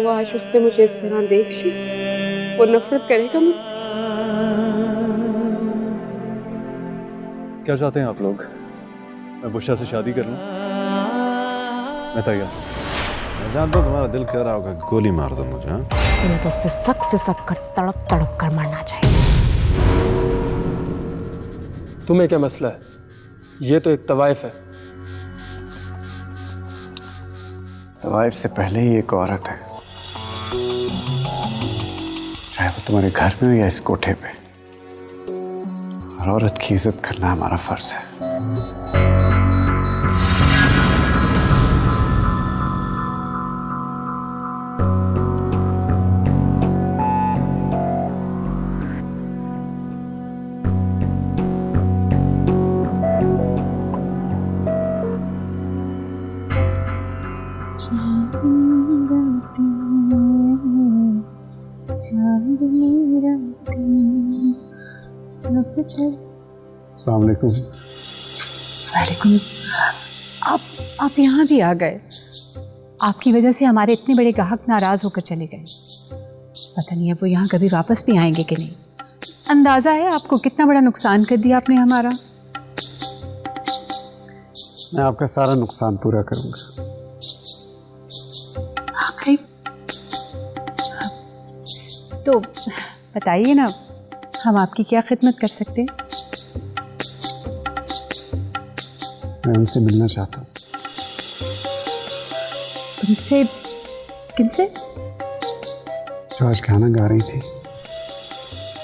वो आज उसने मुझे इस तरह देख ली, वो नफरत करेगा मुझसे। क्या चाहते हैं आप लोग? मैं बुशरा से शादी कर लूं? मैं तैयार। मैं जानता हूँ तुम्हारा दिल कह रहा होगा गोली मार दो मुझे। तुम्हें तो सिसक कर तड़प तड़प कर मरना चाहिए। तुम्हें क्या मसला है? ये तो एक तवाइफ है। तवाइफ से पहले ही एक औरत है, चाहे वो तुम्हारे घर में हो या इस कोठे पे। और औरत की इज्जत करना हमारा फर्ज है। अस्सलाम वालेकुम। वालेकुम। आप यहाँ भी आ गए। आपकी वजह से हमारे इतने बड़े ग्राहक नाराज होकर चले गए। पता नहीं अब वो यहाँ कभी वापस भी आएंगे कि नहीं। अंदाजा है आपको कितना बड़ा नुकसान कर दिया आपने हमारा। मैं आपका सारा नुकसान पूरा करूंगा। वाकई? तो बताइए ना, हम आपकी क्या खिदमत कर सकते हैं? मैं उनसे मिलना चाहता हूँ। तुमसे? किनसे? जो आज गाना गा रही थी।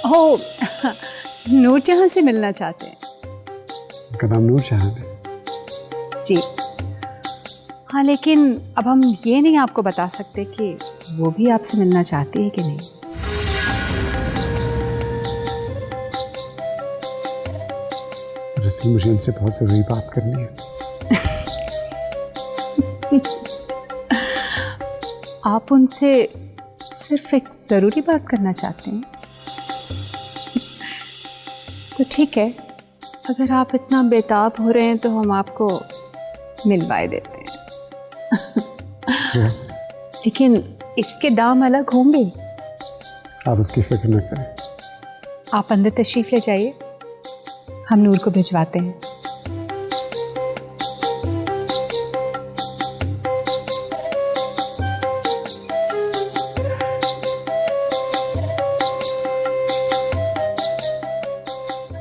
ओ, नूरजहां से मिलना चाहते हैं? उनका नाम नूरजहां है। जी हाँ, लेकिन अब हम ये नहीं आपको बता सकते कि वो भी आपसे मिलना चाहती है कि नहीं। दरअसल मुझे उनसे बहुत ज़रूरी बात करनी है। आप उनसे सिर्फ एक ज़रूरी बात करना चाहते हैं? तो ठीक है, अगर आप इतना बेताब हो रहे हैं तो हम आपको मिलवाए देते हैं। लेकिन इसके दाम अलग होंगे। आप उसकी फिक्र न करें। आप अंदर तशरीफ़ ले जाइए, हम नूर को भिजवाते हैं।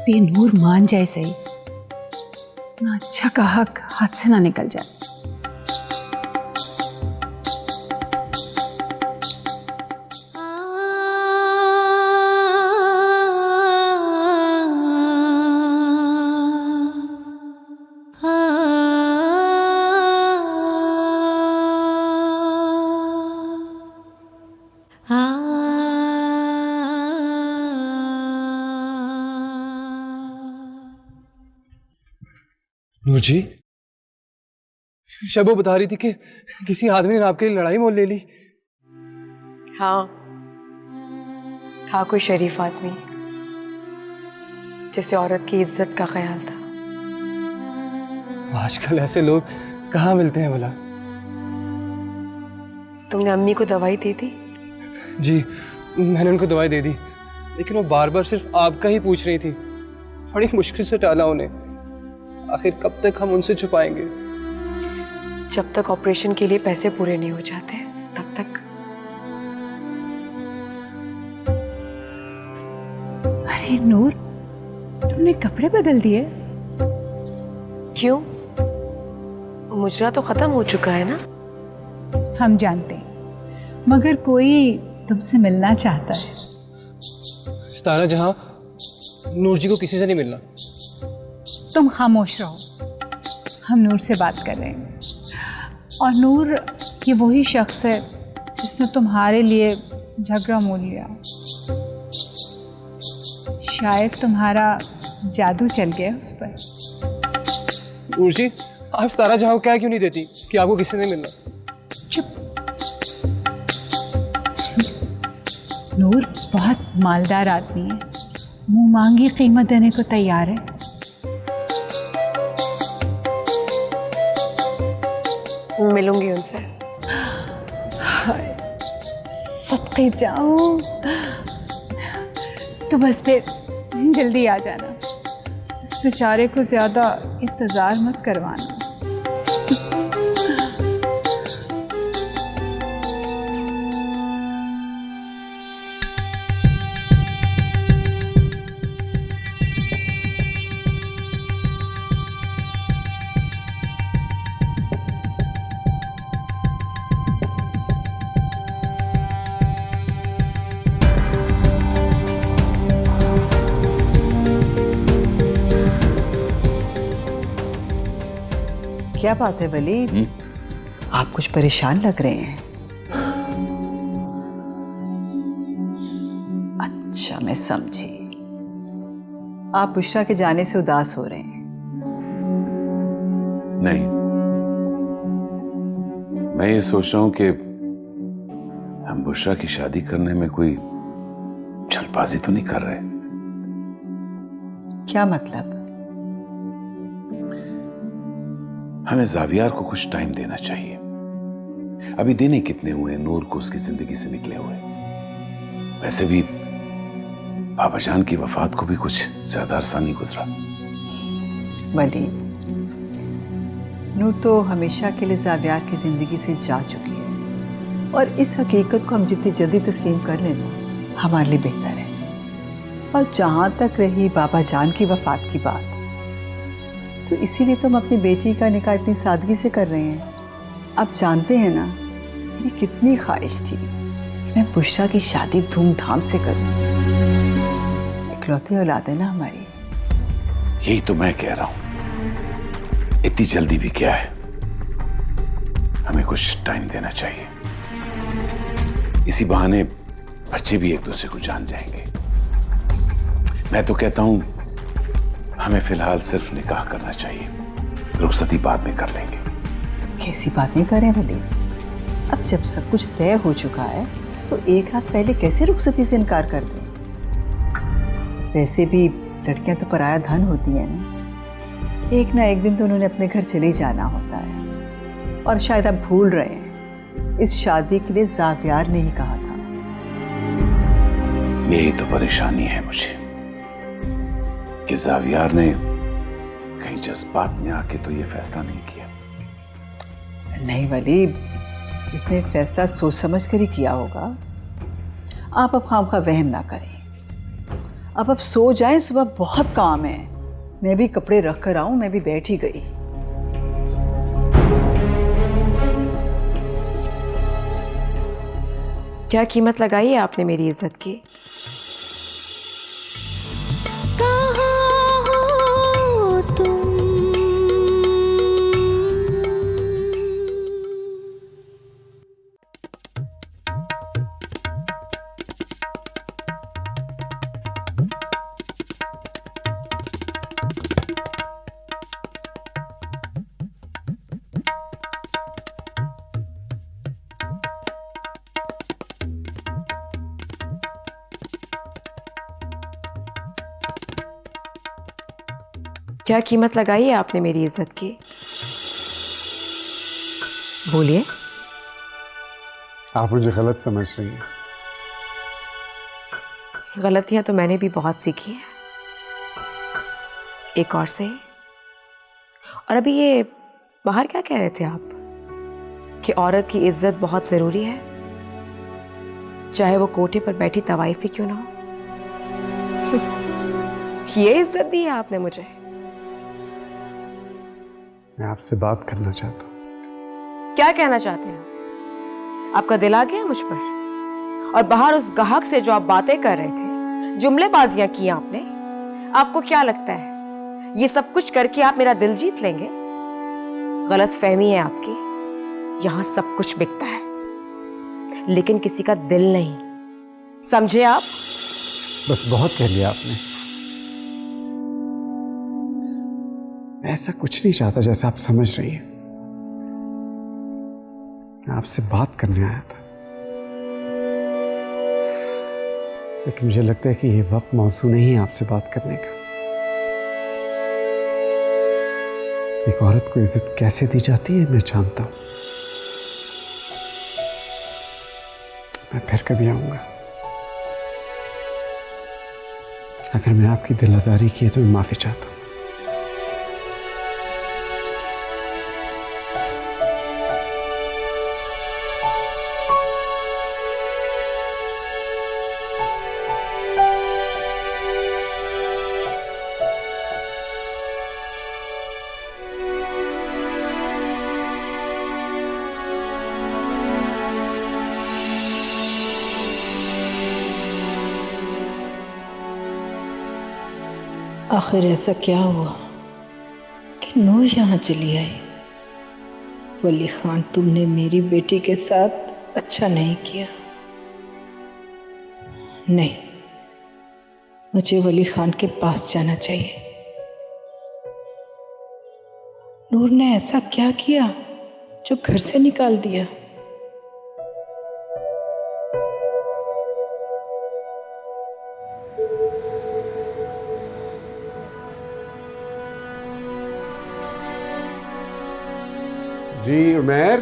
ये नूर मान जाए सही, ना अच्छा कहा हाथ से ना निकल जाए। नूर जी, शबो बता रही थी कि किसी आदमी ने आपके लिए लड़ाई मोल ले ली। हाँ, था कोई शरीफ आदमी जिसे औरत की इज्जत का ख्याल था। आजकल ऐसे लोग कहाँ मिलते हैं भला? तुमने अम्मी को दवाई दी थी? जी, मैंने उनको दवाई दे दी, लेकिन वो बार बार सिर्फ आपका ही पूछ रही थी। बड़ी मुश्किल से टाला उन्हें। आखिर कब तक हम उनसे छुपाएंगे? जब तक ऑपरेशन के लिए पैसे पूरे नहीं हो जाते तब तक। अरे नूर, तुमने कपड़े बदल दिए? क्यों? मुजरा तो खत्म हो चुका है ना? हम जानते हैं, मगर कोई तुमसे मिलना चाहता है। सितारा जहां, नूर जी को किसी से नहीं मिलना। तुम खामोश रहो, हम नूर से बात कर रहे हैं। और नूर ये वही शख्स है जिसने तुम्हारे लिए झगड़ा मोल लिया। शायद तुम्हारा जादू चल गया उस पर। नूर जी, आप सितारा जहां को क्या क्यों नहीं देती कि आपको किसी ने मिलना? चुप। नूर बहुत मालदार आदमी है, मुंह मांगी कीमत देने को तैयार है। मिलूंगी उनसे। सदके जाऊं। तो बस फिर जल्दी आ जाना, इस बेचारे को ज्यादा इंतजार मत करवाना। क्या बात है वली? आप कुछ परेशान लग रहे हैं। अच्छा, मैं समझी, आप बुशरा के जाने से उदास हो रहे हैं। नहीं, मैं ये सोच रहा हूं कि हम बुशरा की शादी करने में कोई जल्दबाजी तो नहीं कर रहे। क्या मतलब? हमें जावियार को कुछ टाइम देना चाहिए। अभी देने कितने हुए नूर को उसकी जिंदगी से निकले हुए। वैसे भी बाबा जान की वफात को भी कुछ ज्यादा अरसा नहीं गुजरा। वली, नूर तो हमेशा के लिए जावियार की जिंदगी से जा चुकी है, और इस हकीकत को हम जितनी जल्दी तस्लीम कर लेना हमारे लिए बेहतर है। और जहाँ तक रही बाबा जान की वफात की बात, तो इसीलिए तो हम अपनी बेटी का निकाह इतनी सादगी से कर रहे हैं। आप जानते हैं ना, मेरी कितनी ख्वाहिश थी कि मैं बुशरा की शादी धूमधाम से करूं। इकलौती औलाद है ना हमारी। यही तो मैं कह रहा हूं, इतनी जल्दी भी क्या है, हमें कुछ टाइम देना चाहिए। इसी बहाने बच्चे भी एक दूसरे को जान जाएंगे। मैं तो कहता हूं हमें फिलहाल सिर्फ निकाह करना चाहिए, रुखसती बाद में कर लेंगे। कैसी बातें करें वली? अब जब सब कुछ तय हो चुका है तो एक रात पहले कैसे रुखसती से इनकार कर दें? वैसे भी लड़कियां तो पराया धन होती हैं ना, एक ना एक दिन तो उन्होंने अपने घर चले जाना होता है। और शायद आप भूल रहे हैं, इस शादी के लिए जावियार ने ही कहा था। यही तो परेशानी है मुझे कि जावियार ने कहीं जज्बात में आके तो ये फैसला नहीं किया। नहीं वली, उसने फैसला सोच समझ कर ही किया होगा। आप अब खामखा वहम ना करें। अब सो जाएं, सुबह बहुत काम है। मैं भी कपड़े रख कर आऊं, मैं भी बैठ ही गई। क्या कीमत लगाई है आपने मेरी इज्जत की? क्या कीमत लगाई है आपने मेरी इज्जत की? बोलिए। आप मुझे गलत समझ रही हैं। गलतियां तो मैंने भी बहुत सीखी हैं, एक और से। और अभी ये बाहर क्या कह रहे थे आप कि औरत की इज्जत बहुत जरूरी है, चाहे वो कोठे पर बैठी तवाइफ ही क्यों ना हो। ये इज्जत दी है आपने मुझे। मैं आपसे बात करना चाहता हूँ। क्या कहना चाहते हैं? आपका दिल आ गया मुझ पर? और बाहर उस गाहक से जो आप बातें कर रहे थे, जुमलेबाजियां की आपने, आपको क्या लगता है ये सब कुछ करके आप मेरा दिल जीत लेंगे? गलत फहमी है आपकी। यहां सब कुछ बिकता है लेकिन किसी का दिल नहीं, समझे आप? बस बहुत कह लिया आपने। मैं ऐसा कुछ नहीं चाहता जैसा आप समझ रही हैं। मैं आपसे बात करने आया था, लेकिन मुझे लगता है कि ये वक्त मौजू नहीं है आपसे बात करने का। एक औरत को इज्जत कैसे दी जाती है मैं जानता हूं। मैं फिर कभी आऊंगा। अगर मैं आपकी दिल आज़ारी की है तो मैं माफ़ी चाहता हूँ। आखिर ऐसा क्या हुआ कि नूर यहाँ चली आई? वली खान, तुमने मेरी बेटी के साथ अच्छा नहीं किया। नहीं, मुझे वली खान के पास जाना चाहिए। नूर ने ऐसा क्या किया जो घर से निकाल दिया? जी उमैर,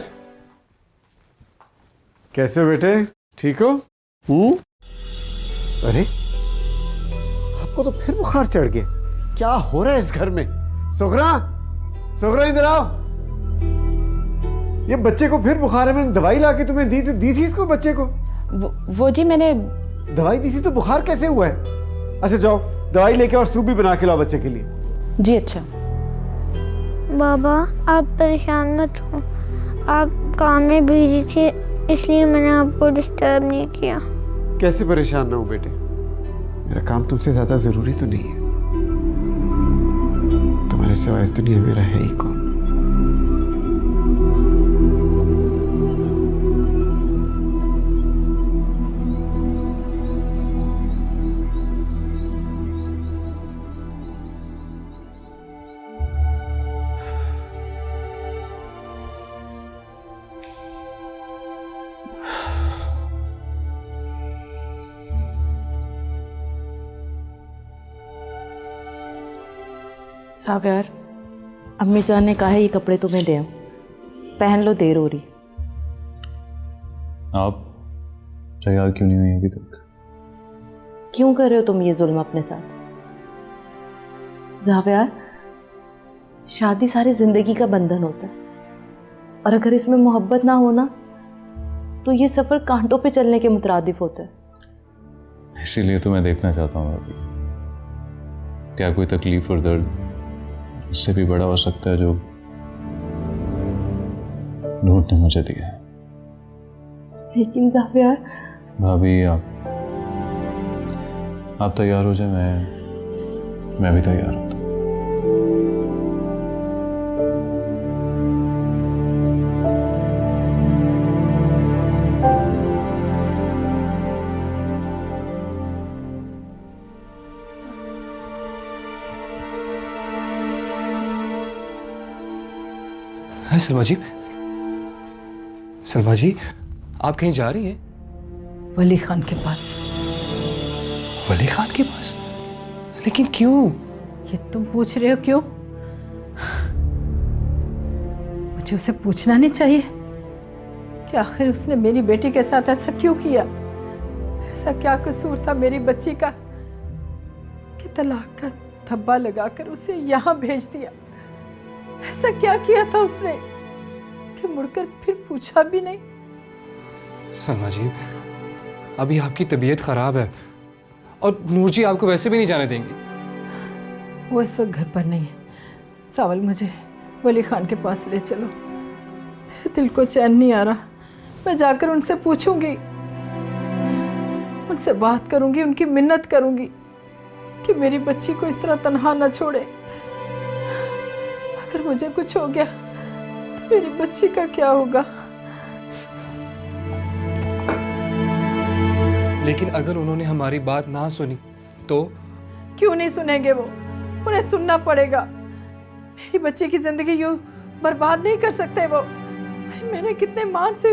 कैसे हो बेटे? ठीक हो? अरे आपको तो फिर बुखार चढ़ गया। क्या हो रहा है इस घर में? सुगरा, सुगरा इधर आओ। ये बच्चे को फिर बुखार है। मैंने दवाई लाके तुम्हें दी थी इसको, बच्चे को। वो जी मैंने दवाई दी थी तो बुखार कैसे हुआ है? अच्छा जाओ दवाई लेके और सूप भी बना के लाओ बच्चे के लिए। जी अच्छा। बाबा आप परेशान मत हो, आप काम में बिजी थे इसलिए मैंने आपको डिस्टर्ब नहीं किया। कैसे परेशान ना हो बेटे? मेरा काम तुमसे ज्यादा जरूरी तो नहीं है। तुम्हारे सिवा इस दुनिया में मेरा है ही कौन? साहब यार, अम्मी जान ने कहा है ये कपड़े तुम्हें दे, पहन लो, देर हो रही। आप तैयार क्यों नहीं हुई अभी तक? क्यों कर रहे हो तुम ये जुल्म अपने साथ? साहब यार, शादी सारी जिंदगी का बंधन होता है और अगर इसमें मोहब्बत ना हो ना तो ये सफर कांटों पे चलने के मुतरादिफ होता है। इसीलिए तो मैं देखना चाहता हूँ अभी, क्या कोई तकलीफ और दर्द उससे भी बड़ा हो सकता है जो नूर ने मुझे दिया है। लेकिन जाफियार, भाभी आप तैयार हो जाए, मैं भी तैयार होता हूँ। है सलमा जी, सलमा जी आप कहीं जा रही हैं? वली खान के पास। वली खान के पास? लेकिन क्यों? ये तुम पूछ रहे हो क्यों? मुझे उसे पूछना नहीं चाहिए कि आखिर उसने मेरी बेटी के साथ ऐसा क्यों किया? ऐसा क्या कसूर था मेरी बच्ची का कि तलाक का धब्बा लगाकर उसे यहाँ भेज दिया? ऐसा क्या किया था उसने कि मुड़कर फिर पूछा भी नहीं? सलमा जी, अभी आपकी तबीयत खराब है और नूर जी आपको वैसे भी नहीं जाने देंगी। वो इस वक्त घर पर नहीं है। सावल, मुझे वली खान के पास ले चलो। मेरे दिल को चैन नहीं आ रहा। मैं जाकर उनसे पूछूंगी, उनसे बात करूंगी, उनकी मिन्नत करूंगी कि मेरी बच्ची को इस तरह तन्हा न छोड़े। अगर मुझे कुछ हो गया तो मेरी बच्ची का क्या होगा? लेकिन अगर उन्होंने हमारी बात ना सुनी तो? क्यों नहीं सुनेंगे वो? उन्हें सुनना पड़ेगा। मेरी बच्ची की जिंदगी यूं बर्बाद नहीं कर सकते वो। अरे मैंने कितने मान से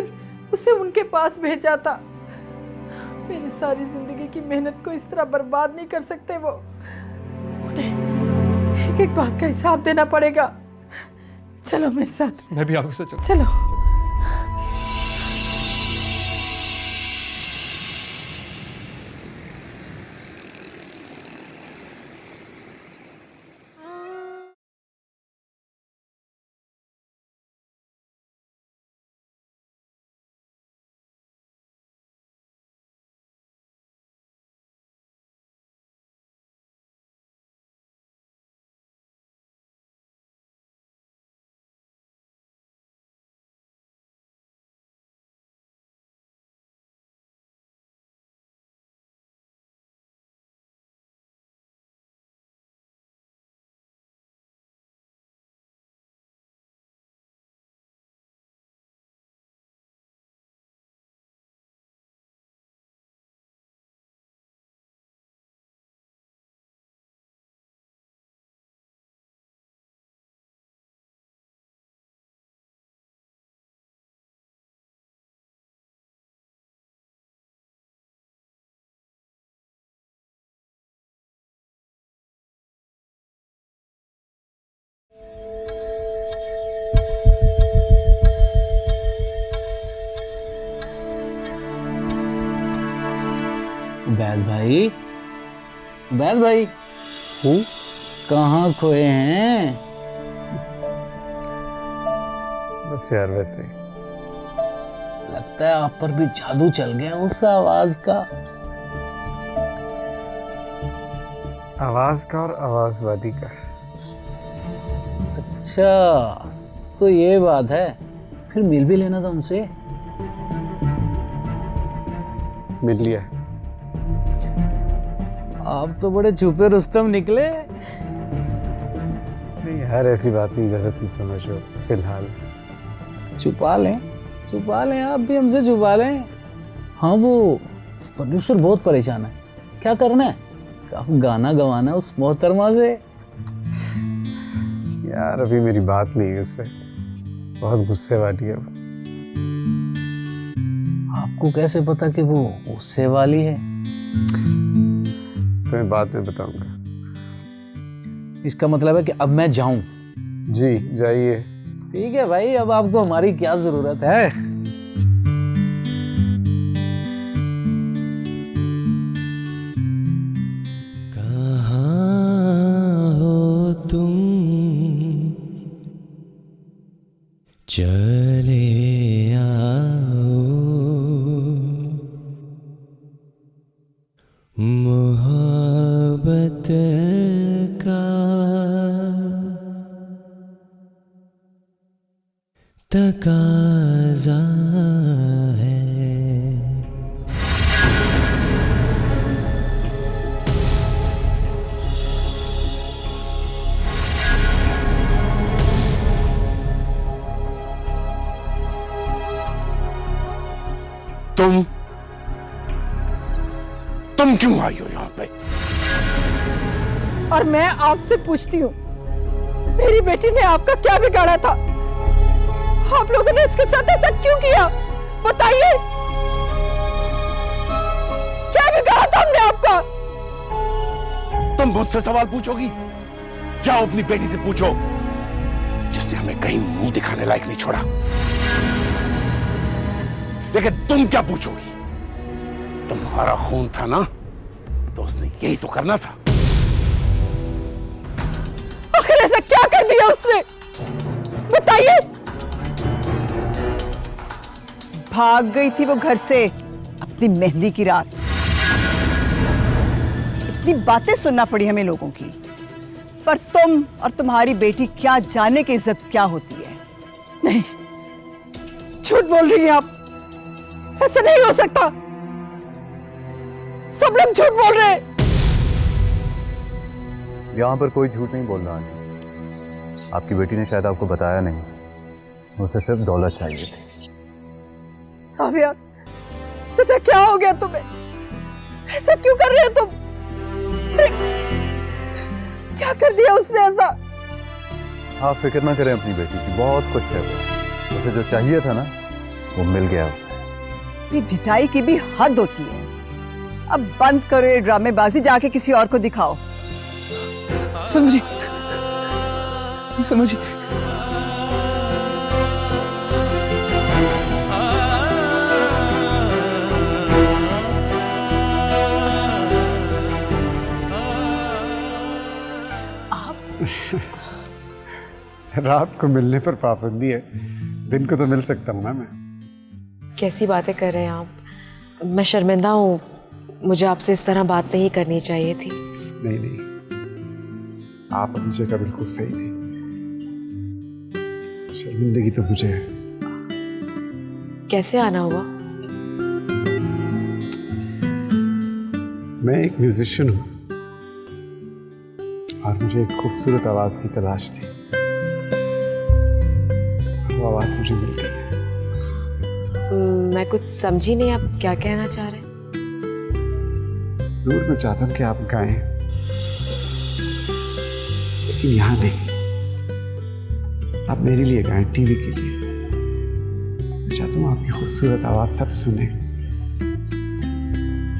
उसे उनके पास भेजा था। मेरी सारी जिंदगी की मेहनत को इस तरह बर्बाद नहीं कर सकते वो। उन्हें एक एक बात का हिसाब देना पड़ेगा। चलो मेरे साथ। मैं भी आपके साथ चलूं। चलो। बैद भाई कहाँ खोए हैं? बस यार वैसे लगता है आप पर भी जादू चल गया उस आवाज का। आवाज का और आवाज वाली का। अच्छा तो ये बात है, फिर मिल भी लेना था उनसे। मिल लिया। आप तो बड़े छुपे रुस्तम निकले। नहीं यार ऐसी बात नहीं जैसे तुम समझो। फिलहाल छुपा लें आप भी हमसे छुपा लें। हाँ वो प्रोड्यूसर बहुत परेशान है, क्या करना है? काफी गाना गवाना उस मोहतरमा से। यार अभी मेरी बात नहीं है उससे, बहुत गुस्से वाली है वो। आपको कैसे पता कि वो गुस्से वाली है? तुम्हें बाद में बताऊंगा। इसका मतलब है कि अब मैं जाऊं? जी जाइए। ठीक है भाई, अब आपको हमारी क्या जरूरत है? कहाँ हो तुम, चले आओ, मोहब्बत का तकाज़ा है। तुम क्यों आई हो यहाँ पे? और मैं आपसे पूछती हूँ, मेरी बेटी ने आपका क्या बिगाड़ा था? आप लोगों ने इसके साथ ऐसा क्यों किया? बताइए, क्या बिगाड़ा था हमने आपका? तुम मुझसे सवाल पूछोगी? जाओ अपनी बेटी से पूछो, जिसने हमें कहीं मुंह दिखाने लायक नहीं छोड़ा। लेकिन तुम क्या पूछोगी? तुम्हारा खून था ना, तो उसने यही तो करना था। आखिर ऐसा क्या कर दिया उसने? बताइए। भाग गई थी वो घर से अपनी मेहंदी की रात। इतनी बातें सुनना पड़ी हमें लोगों की, पर तुम और तुम्हारी बेटी क्या जाने की इज्जत क्या होती है। नहीं, झूठ बोल रही हैं आप। ऐसा नहीं हो सकता, सब लोग झूठ बोल रहे हैं। यहाँ पर कोई झूठ नहीं बोल रहा है। आपकी बेटी ने शायद आपको बताया नहीं, उसे सिर्फ दौलत चाहिए थी। साविया, बेटा क्या हो गया तुम्हें? ऐसा क्यों कर रहे हो तुम? क्या कर दिया उसने ऐसा? आप फिक्र ना करें अपनी बेटी की, बहुत खुश है वो। उसे जो चाहिए था ना, वो मिल गया उसे। भी ढिठाई की भी हद होती है। अब बंद करो ये ड्रामेबाजी, जाके किसी और को दिखाओ। सुनो जी, सुनो जी, रात को मिलने पर पाबंदी है, दिन को तो मिल सकता हूँ ना मैं। कैसी बातें कर रहे हैं आप? मैं शर्मिंदा हूँ, मुझे आपसे इस तरह बात नहीं करनी चाहिए थी। नहीं नहीं, आप अपनी जगह बिल्कुल सही थी। शर्मिंदगी तो मुझे है। कैसे आना हुआ? मैं एक म्यूजिशियन हूँ और मुझे एक खूबसूरत आवाज की तलाश थी। वो आवाज मुझे मिल गई है। मैं कुछ समझी नहीं, आप क्या कहना चाह रहे हैं? दूर में चाहता हूँ कि आप गाएं, लेकिन यहाँ नहीं। आप मेरे लिए गाएं, टीवी के लिए। मैं चाहता हूँ आपकी खूबसूरत आवाज सब सुने,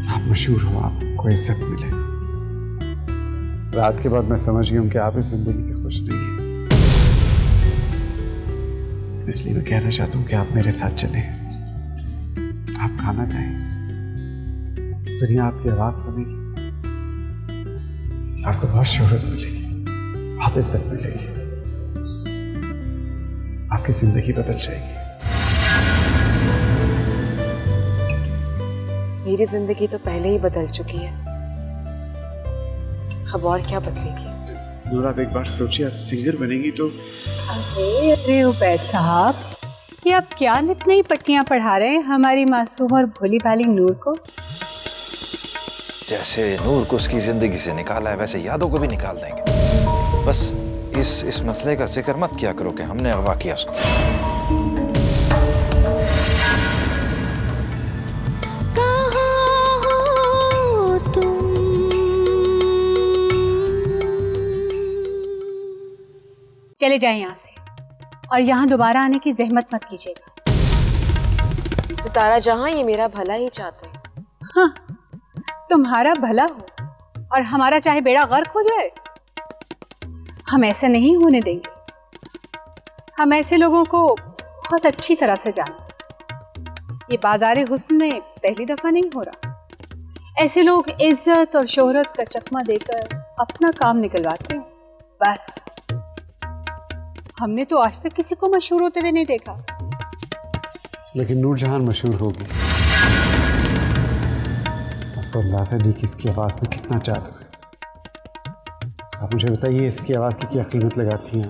आप मशहूर हो, आपको इज्जत मिले। रात के बाद मैं समझ गया हूँ कि आप इस जिंदगी से खुश नहीं हैं, इसलिए मैं कहना चाहता हूँ कि आप मेरे साथ चलें। आप गाना गाएं, दुनिया आपकी आवाज सुनेगी, आपको बहुत शोहरत मिलेगी, बहुत इज्जत मिलेगी, आपकी जिंदगी बदल जाएगी। मेरी जिंदगी तो पहले ही बदल चुकी है, अब और क्या बदलेगी। नूर, आप एक बार सोचिए, आप सिंगर बनेंगी तो। अरे उबैद साहब, ये आप क्या नित नई पट्टियां पढ़ा रहे हैं हमारी मासूम और भोली भाली नूर को? जैसे नूर को उसकी जिंदगी से निकाला है, वैसे यादों को भी निकाल देंगे। बस इस मसले का जिक्र मत किया करो कि हमने अगवा किया उसको। चले जाएं यहाँ से, और यहाँ दोबारा आने की जहमत मत कीजिएगा। सितारा जहां, ये मेरा भला ही चाहते हैं। हाँ, तुम्हारा भला हो और हमारा चाहे बेड़ा गर्क हो जाए, हम ऐसा नहीं होने देंगे। हम ऐसे लोगों को बहुत अच्छी तरह से जानते हैं। ये बाजारे हुस्न में पहली दफा नहीं हो रहा। ऐसे लोग इज्जत और शोहरत का चकमा देकर अपना काम निकलवाते हैं, बस। हमने तो आज तक किसी को मशहूर होते हुए नहीं देखा। लेकिन नूरजहान मशहूर होगी। आपको अंदाजा नहीं कि इसकी आवाज़ में कितना जादू है। आप मुझे बताइए, इसकी आवाज़ की क्या कीमत लगाती हैं?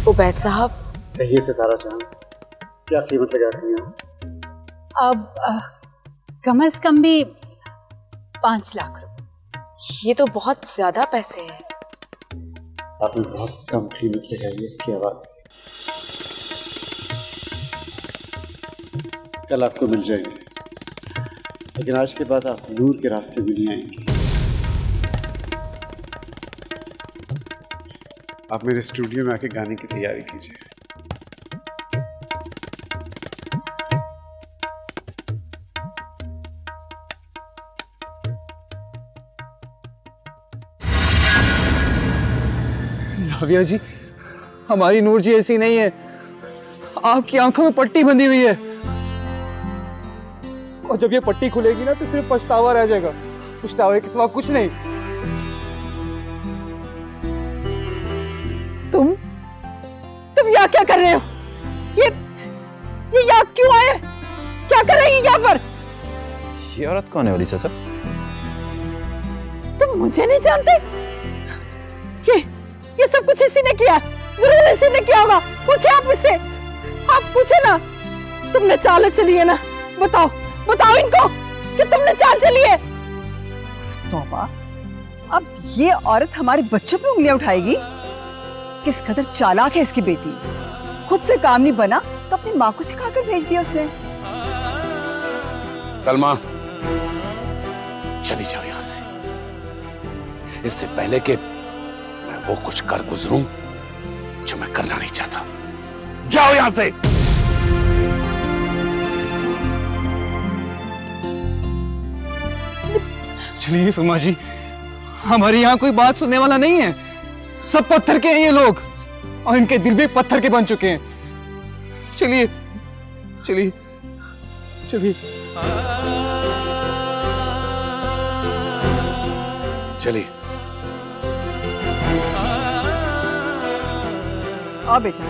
उबैद साहब, कहिए सितारा जान, क्या कीमत लगाती हैं? अब कम से कम भी 5 लाख रुपए। ये तो बहुत ज्यादा पैसे हैं। आपने बहुत कम कीमत लगाई इसकी आवाज़ की। कल आपको मिल जाएंगे, लेकिन आज के बाद आप नूर के रास्ते में नहीं आएंगे। आप मेरे स्टूडियो में आके गाने की तैयारी कीजिए। जाविया जी, हमारी नूर जी ऐसी नहीं है। आपकी आंखों में पट्टी बंधी हुई है, और जब ये पट्टी खुलेगी ना तो सिर्फ पछतावा रह जाएगा। पछतावे के सिवा कुछ नहीं। तुम यहाँ क्या कर रहे हो? ये यहाँ क्यों आए? क्या कर रही है यहाँ पर? ये औरत कौन है वली चाचा? तुम मुझे नहीं जानते? ये सब कुछ इसी ने किया, जरूर इसी ने किया होगा। पूछे आप इससे, आप पूछे ना। तुमने चाल चली है ना? बताओ इनको कि तुमने चाल चली है। तौबा, अब ये औरत हमारे बच्चों पे उंगलियां उठाएगी? किस कदर चालाक है इसकी बेटी। खुद से काम नहीं बना तो अपनी माँ को सिखाकर भेज दिया उसने। सलमा, चली जाओ यहां से, इससे पहले कि मैं वो कुछ कर गुजरूं जो मैं करना नहीं चाहता। जाओ यहां से। चलिए सुमा जी, हमारे यहाँ कोई बात सुनने वाला नहीं है। सब पत्थर के हैं ये लोग, और इनके दिल भी पत्थर के बन चुके हैं। चलिए चलिए चलिए चलिए। आओ बेटा।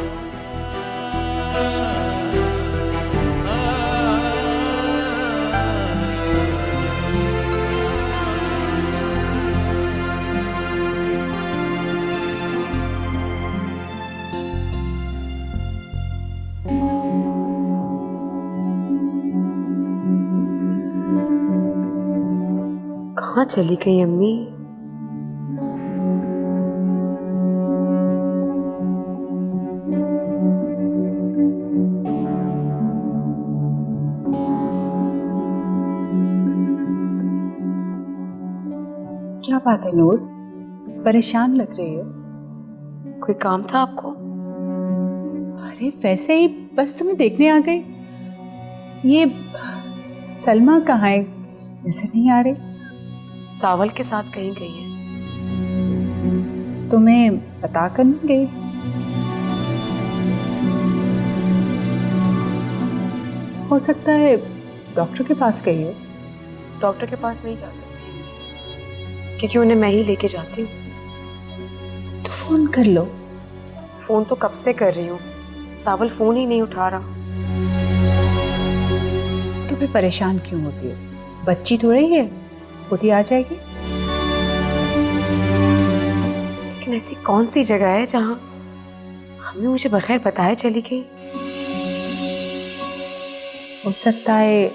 कहाँ चली गई अम्मी? क्या बात है नूर, परेशान लग रही हो? कोई काम था आपको? अरे वैसे ही बस तुम्हें देखने आ गई। ये सलमा कहाँ है, नजर नहीं आ रही? सावल के साथ कहीं गई है। तुम्हें बता कर नहीं गई? हो सकता है डॉक्टर के पास गई हो। डॉक्टर के पास नहीं जा सकती क्योंकि उन्हें मैं ही लेके जाती हूँ। तो फोन कर लो। फोन तो कब से कर रही हूँ, सावल फोन ही नहीं उठा रहा। तो फिर परेशान क्यों होती हो? बच्ची तो रही है, खुद ही आ जाएगी। लेकिन ऐसी कौन सी जगह है जहाँ हमें मुझे बगैर बताए चली गई? हो सकता है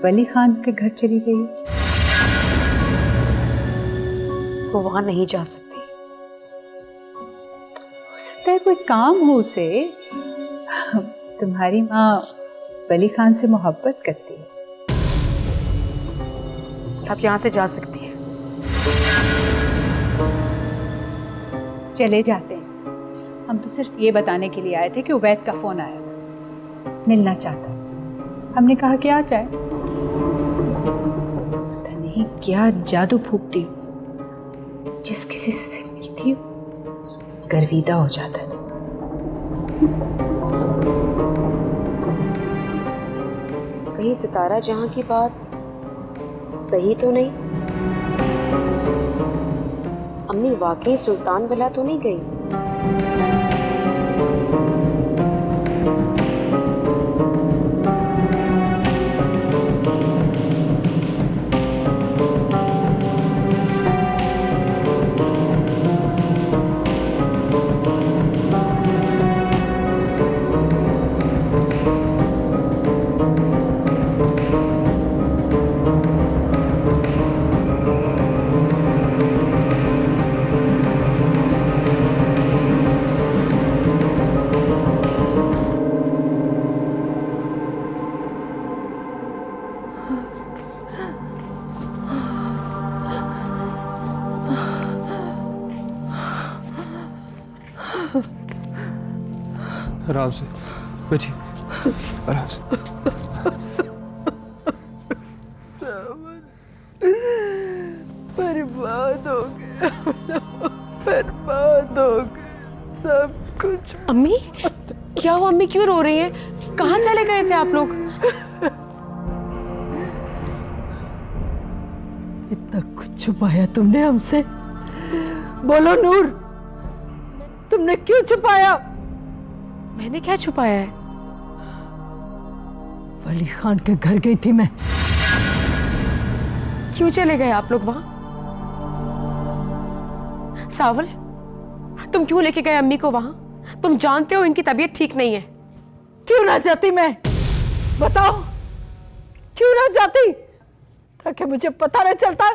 वली खान के घर चली गई। वो वहां नहीं जा सकती। हो सकता है कोई काम हो उसे। तुम्हारी माँ वली खान से मोहब्बत करती है। आप यहाँ से जा सकती हैं। चले जाते हैं। हम तो सिर्फ ये बताने के लिए आए थे कि उबैद का फोन आया था, मिलना चाहता है। हमने कहा कि आ जाए। पता नहीं क्या जादू फूकती, जिस किसी से मिलती हो गर्विदा हो जाता है। कहीं सितारा जहां की बात सही तो नहीं? अम्मी वाकई सुल्तान वाला तो नहीं गई? आराम से बैठिए, आराम से। बर्बाद हो गया, बर्बाद हो गया सब कुछ। अम्मी क्या हुआ? अम्मी क्यों रो रही हैं? कहाँ चले गए थे आप लोग? इतना कुछ छुपाया तुमने हमसे। बोलो नूर, तुमने क्यों छुपाया? मैंने क्या छुपाया है? वली खान के घर गई थी मैं। क्यों चले गए आप लोग वहां? सावल, तुम क्यों लेके गए अम्मी को वहां? तुम जानते हो इनकी तबीयत ठीक नहीं है। क्यों ना जाती मैं? बताओ, क्यों ना जाती? ताकि मुझे पता नहीं चलता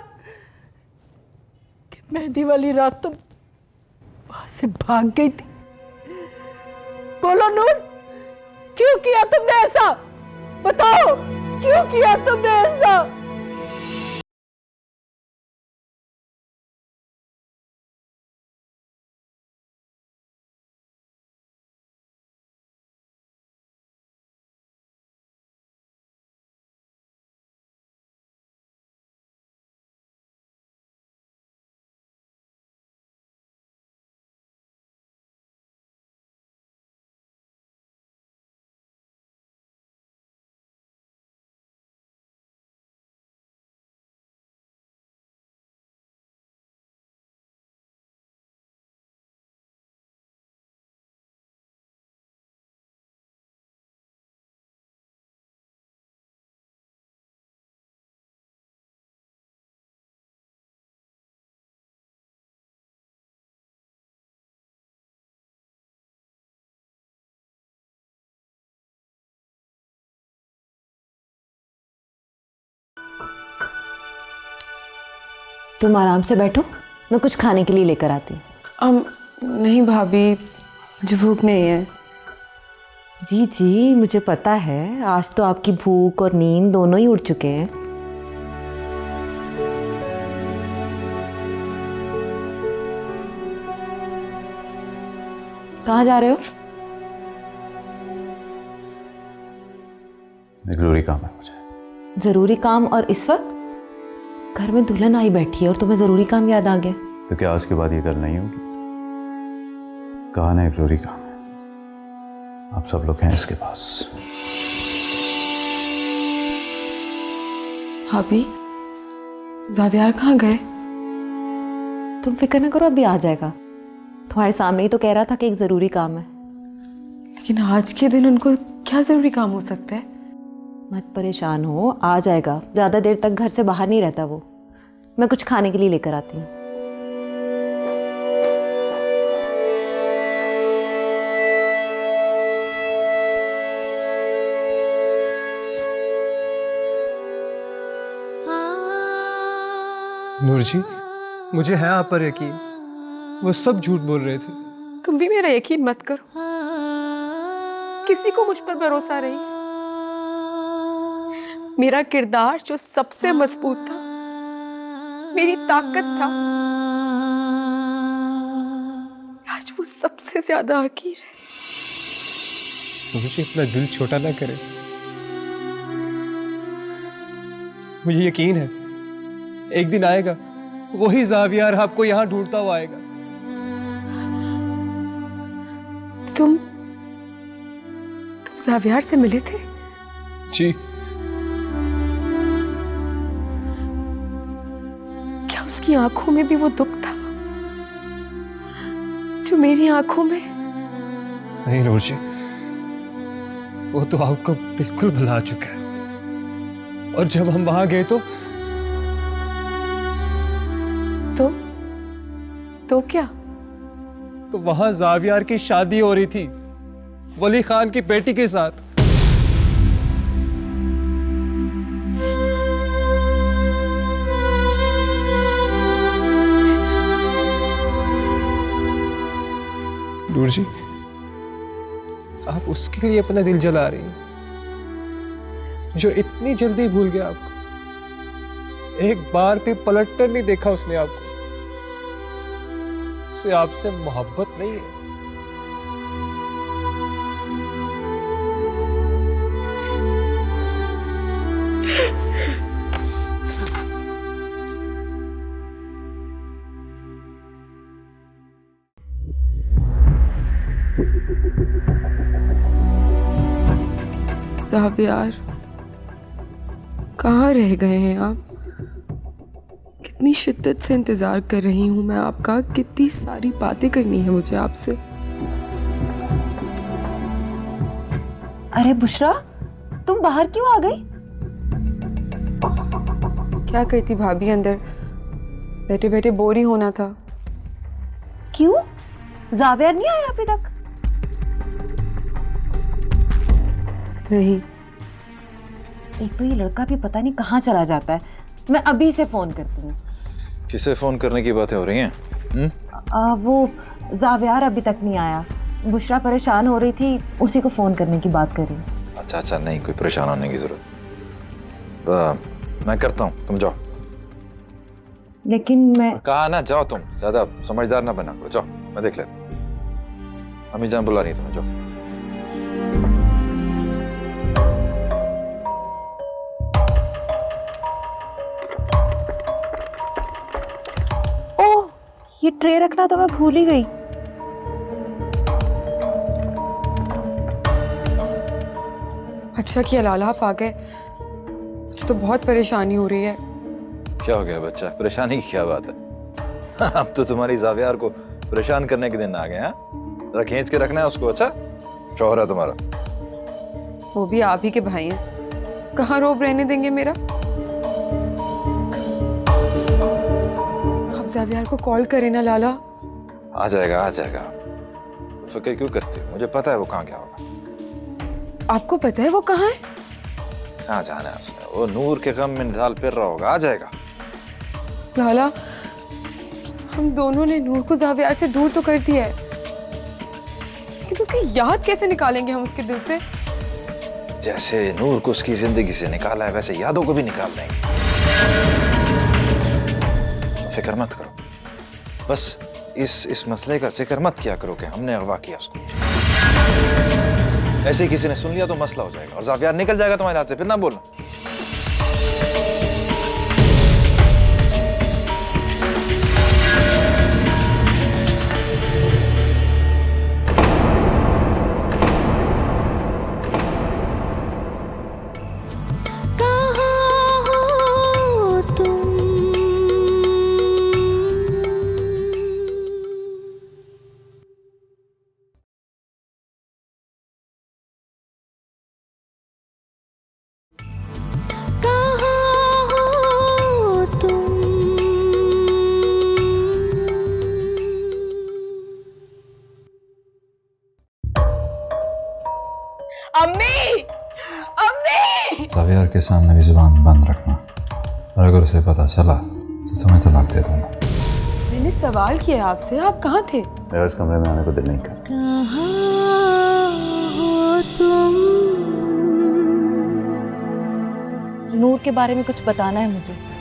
कि मेहंदी वाली रात तुम वहां से भाग गई थी। बोलो नूर, क्यों किया तुमने ऐसा? बताओ, क्यों किया तुमने ऐसा? तुम आराम से बैठो, मैं कुछ खाने के लिए लेकर आती हूँ। नहीं भाभी, मुझे भूख नहीं है। जी जी, मुझे पता है आज तो आपकी भूख और नींद दोनों ही उड़ चुके हैं। कहाँ जा रहे हो? एक जरूरी काम है मुझे। जरूरी काम? और इस वक्त? घर में दुल्हन आई बैठी है और तुम्हें जरूरी काम याद आ गया? तो क्या आज के बाद ये कल नहीं होगी? कहा ना, एक जरूरी काम है। आप सब लोग हैं इसके पास। भाभी, जावियार कहाँ गए? तुम फिक्र न करो, अभी आ जाएगा। तुम्हारे सामने ही तो कह रहा था कि एक ज़रूरी काम है। लेकिन आज के दिन उनको क्या ज़रूरी काम हो सकता है? मत परेशान हो, आ जाएगा। ज़्यादा देर तक घर से बाहर नहीं रहता वो। मैं कुछ खाने के लिए लेकर आती हूँ। नूर जी, मुझे है आप पर यकीन, वो सब झूठ बोल रहे थे। तुम भी मेरा यकीन मत करो, किसी को मुझ पर भरोसा नहीं। मेरा किरदार जो सबसे मजबूत था, मेरी ताकत था, आज वो सबसे ज्यादा हकीर है। मुझे अपना दिल छोटा ना करे। मुझे यकीन है एक दिन आएगा, वही जावियार आपको यहाँ ढूंढता हुआ आएगा। तुम जावियार से मिले थे? जी। क्या उसकी आंखों में भी वो दुख था जो मेरी आंखों में? नहीं नूर जी, वो तो आपको बिल्कुल भुला चुका है। और जब हम वहां गए तो क्या? तो वहां जावियार की शादी हो रही थी वली खान की बेटी के साथ। नूर जी, आप उसके लिए अपना दिल जला रही हैं, जो इतनी जल्दी भूल गया आपको। एक बार भी पलटकर नहीं देखा उसने आपको। उसे आपसे मोहब्बत नहीं है। जावियार, कहाँ रह गए हैं आप? कितनी शिद्दत से इंतजार कर रही हूँ मैं आपका। कितनी सारी बातें करनी है मुझे आपसे। अरे बुशरा, तुम बाहर क्यों आ गई? क्या करती भाभी, अंदर बैठे बैठे बोर ही होना था। क्यों? जावियार नहीं आया अभी तक? नहीं। एक तो ये लड़का भी पता नहीं कहाँ चला जाता है। मैं अभी से फोन करती हूँ। किसे फोन करने की बातें हो रही हैं? वो जावियार अभी तक नहीं आया। बुशरा परेशान हो रही थी, उसी को फोन करने की बात कर रही हूँ। अच्छा अच्छा, नहीं कोई परेशान होने की जरूरत। मैं करता हूँ, तुम जाओ। लेकिन मैं कहा ना, जाओ तुम, ज्यादा समझदार ना बना करो। जाओ, मैं देख लेता हूँ। अम्मी जान बुला रही है तुम्हें, जाओ। ये ट्रे रखना तो मैं भूल ही गई। अच्छा किया लाला आप आ गए, मुझे तो बहुत परेशानी हो रही है। क्या हो गया बच्चा, परेशानी की क्या बात है? अब तो तुम्हारी जावियार को परेशान करने के दिन आ गए हैं। जरा खींच के रखना है उसको। अच्छा शौहर है तुम्हारा। वो भी आप ही के भाई हैं, कहाँ रोब रहने देंगे मेरा। आप जावियार को कॉल करें ना लाला। आ जाएगा आ जाएगा। तो फिक्र क्यों करती हो? मुझे पता है वो कहाँ क्या होगा। आपको पता है वो कहाँ है? कहाँ जाना है उसने? वो नूर के गम में निराल फिर रहा होगा। आ जाएगा। लाला, हम दोनों ने नूर को जावियार से दूर तो कर दिया है, लेकिन उसकी याद कैसे निकालेंगे हम उसके दिल से? जैसे नूर को उसकी जिंदगी से निकाला है, वैसे यादों को भी निकाल देंगे। तो फिक्र मत करो, बस इस मसले का जिक्र मत किया करो कि हमने अगवा किया उसको। ऐसे किसी ने सुन लिया तो मसला हो जाएगा और जावियार निकल जाएगा तुम्हारे हाथ से। फिर ना बोलना। कहाँ हो जावियार के सामने भी जुबान बंद रखना, और अगर उसे पता चला तो तुम्हें तलाक दे दूंगा। मैंने सवाल किया आपसे, आप कहाँ थे? मेरा इस कमरे में आने को दिल नहीं कर। कहाँ हो तुम? नूर के बारे में कुछ बताना है मुझे।